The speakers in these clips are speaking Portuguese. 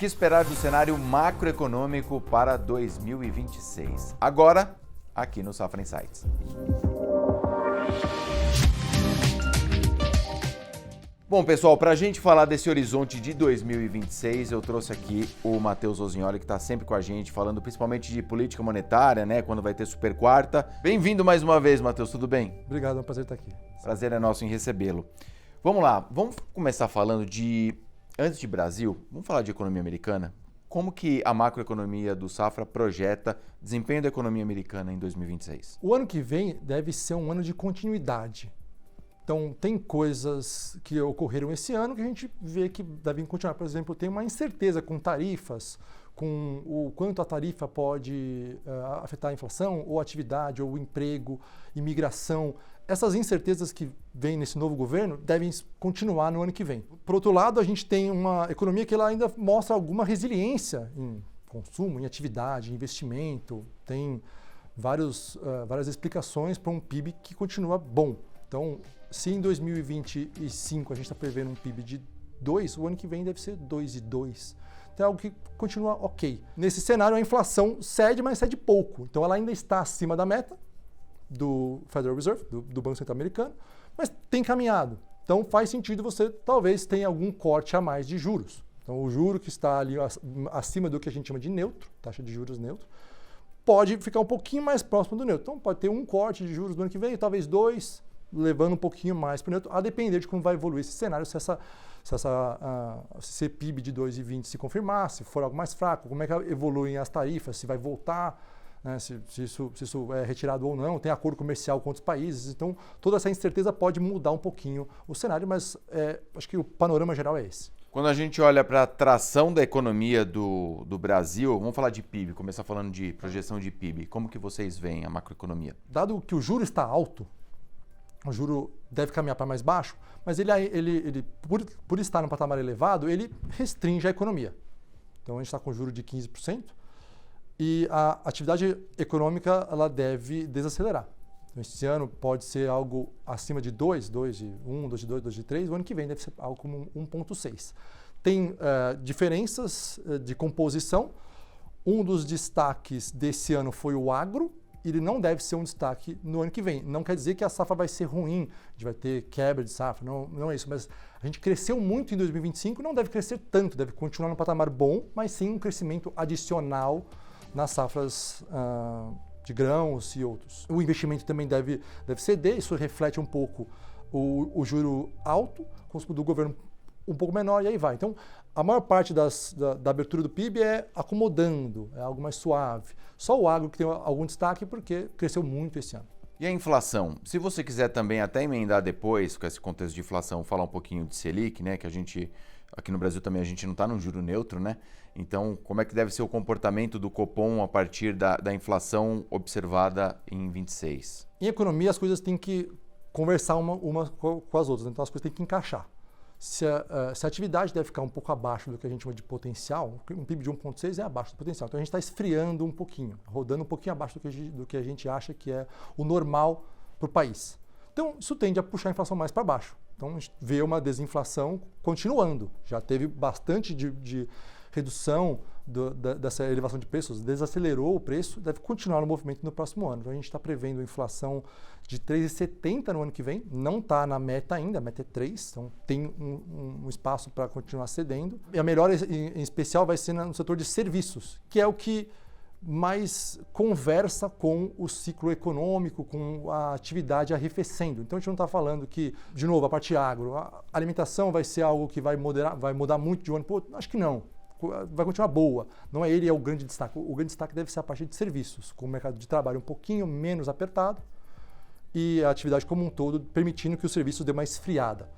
que esperar do cenário macroeconômico para 2026? Agora, aqui no Safra Insights. Bom, pessoal, para a gente falar desse horizonte de 2026, eu trouxe aqui o Matheus Ozignoli, que está sempre com a gente, falando principalmente de política monetária, né? Quando vai ter super quarta. Bem-vindo mais uma vez, Matheus, tudo bem? Obrigado, é um prazer estar aqui. Prazer é nosso em recebê-lo. Vamos lá, vamos começar falando de, antes de Brasil, vamos falar de economia americana? Como que a macroeconomia do Safra projeta desempenho da economia americana em 2026? O ano que vem deve ser um ano de continuidade. Então, tem coisas que ocorreram esse ano que a gente vê que devem continuar. Por exemplo, tem uma incerteza com tarifas, com o quanto a tarifa pode afetar a inflação, ou a atividade, ou o emprego, imigração. Essas incertezas que vêm nesse novo governo devem continuar no ano que vem. Por outro lado, a gente tem uma economia que ela ainda mostra alguma resiliência em consumo, em atividade, em investimento. Tem várias explicações para um PIB que continua bom. Então, se em 2025 a gente está prevendo um PIB de 2, o ano que vem deve ser 2,2. Então é algo que continua ok. Nesse cenário, a inflação cede, mas cede pouco. Então ela ainda está acima da meta do Federal Reserve, do Banco Central Americano, mas tem caminhado. Então faz sentido você talvez tenha algum corte a mais de juros. Então o juro que está ali acima do que a gente chama de neutro, taxa de juros neutro, pode ficar um pouquinho mais próximo do neutro. Então pode ter um corte de juros no ano que vem, talvez 2, levando um pouquinho mais para o neutro, a depender de como vai evoluir esse cenário, se esse PIB de 2,20 se confirmar, se for algo mais fraco, como é que evoluem as tarifas, se vai voltar, né, se isso é retirado ou não, tem acordo comercial com outros países. Então, toda essa incerteza pode mudar um pouquinho o cenário, mas acho que o panorama geral é esse. Quando a gente olha para a tração da economia do Brasil, vamos falar de PIB, começar falando de projeção de PIB, como que vocês veem a macroeconomia? Dado que o juro está alto, o juro deve caminhar para mais baixo, mas ele por estar num patamar elevado, ele restringe a economia. Então, a gente está com juro de 15% e a atividade econômica ela deve desacelerar. Então, esse ano pode ser algo acima de 2, 2,1, 2,2, 2,3, o ano que vem deve ser algo como 1,6. Tem diferenças de composição. Um dos destaques desse ano foi o agro. Ele não deve ser um destaque no ano que vem. Não quer dizer que a safra vai ser ruim, a gente vai ter quebra de safra, não é isso. Mas a gente cresceu muito em 2025, não deve crescer tanto, deve continuar num patamar bom, mas sim um crescimento adicional nas safras de grãos e outros. O investimento também deve ceder, isso reflete um pouco o juro alto, o consumo do governo um pouco menor, e aí vai. Então, a maior parte da abertura do PIB é acomodando, é algo mais suave. Só o agro que tem algum destaque porque cresceu muito esse ano. E a inflação? Se você quiser também até emendar depois, com esse contexto de inflação, falar um pouquinho de Selic, né? Que a gente, aqui no Brasil também a gente não está num juro neutro, né? Então, como é que deve ser o comportamento do Copom a partir da inflação observada em 26? Em economia, as coisas têm que conversar uma com as outras, então as coisas têm que encaixar. Se a atividade deve ficar um pouco abaixo do que a gente chama de potencial, um PIB de 1,6 é abaixo do potencial. Então a gente está esfriando um pouquinho, rodando um pouquinho abaixo do que a gente acha que é o normal para o país. Então isso tende a puxar a inflação mais para baixo. Então a gente vê uma desinflação continuando. Já teve bastante de redução dessa elevação de preços, desacelerou o preço, deve continuar no movimento no próximo ano. Então a gente está prevendo inflação de 3,70 no ano que vem, não está na meta ainda, a meta é 3, então tem um espaço para continuar cedendo. E a melhora em especial vai ser no setor de serviços, que é o que mais conversa com o ciclo econômico, com a atividade arrefecendo. Então a gente não está falando que, de novo, a parte agro, a alimentação vai ser algo que vai mudar muito de um ano para o outro? Acho que não. Vai continuar boa. Não é ele o grande destaque. O grande destaque deve ser a parte de serviços, com o mercado de trabalho um pouquinho menos apertado e a atividade como um todo permitindo que o serviço dê uma esfriada.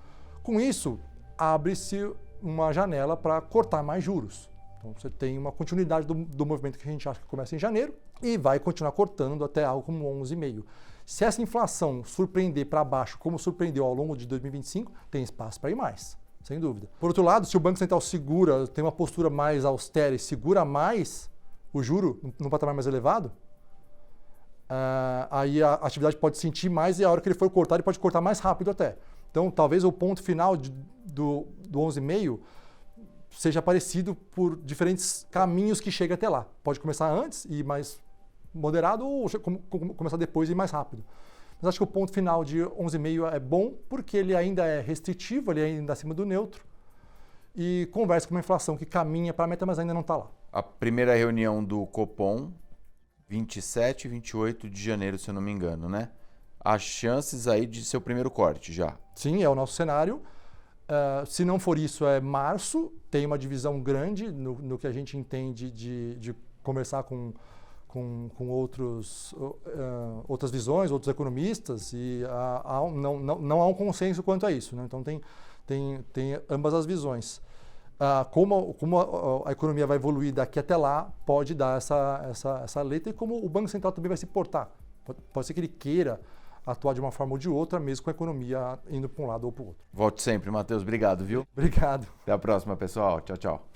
Com isso, abre-se uma janela para cortar mais juros. Então você tem uma continuidade do movimento que a gente acha que começa em janeiro e vai continuar cortando até algo como 11,5. Se essa inflação surpreender para baixo, como surpreendeu ao longo de 2025, tem espaço para ir mais. Sem dúvida. Por outro lado, se o Banco Central segura, tem uma postura mais austera e segura mais o juro no patamar mais elevado, aí a atividade pode sentir mais e a hora que ele for cortar, ele pode cortar mais rápido até. Então, talvez o ponto final do 11,5 seja parecido por diferentes caminhos que chega até lá. Pode começar antes e ir mais moderado ou começar depois e ir mais rápido. Mas acho que o ponto final de 11,5 é bom porque ele ainda é restritivo, ele ainda é acima do neutro e conversa com uma inflação que caminha para a meta, mas ainda não está lá. A primeira reunião do Copom, 27 e 28 de janeiro, se eu não me engano, né? Há chances aí de ser o primeiro corte já. Sim, é o nosso cenário. Se não for isso, é março. Tem uma divisão grande no que a gente entende de conversar com outras visões, outros economistas, e não há um consenso quanto a isso, né? Então tem ambas as visões. Como a economia vai evoluir daqui até lá, pode dar essa letra, e como o Banco Central também vai se portar. Pode ser que ele queira atuar de uma forma ou de outra, mesmo com a economia indo para um lado ou para o outro. Volte sempre, Matheus. Obrigado, viu? Obrigado. Até a próxima, pessoal. Tchau, tchau.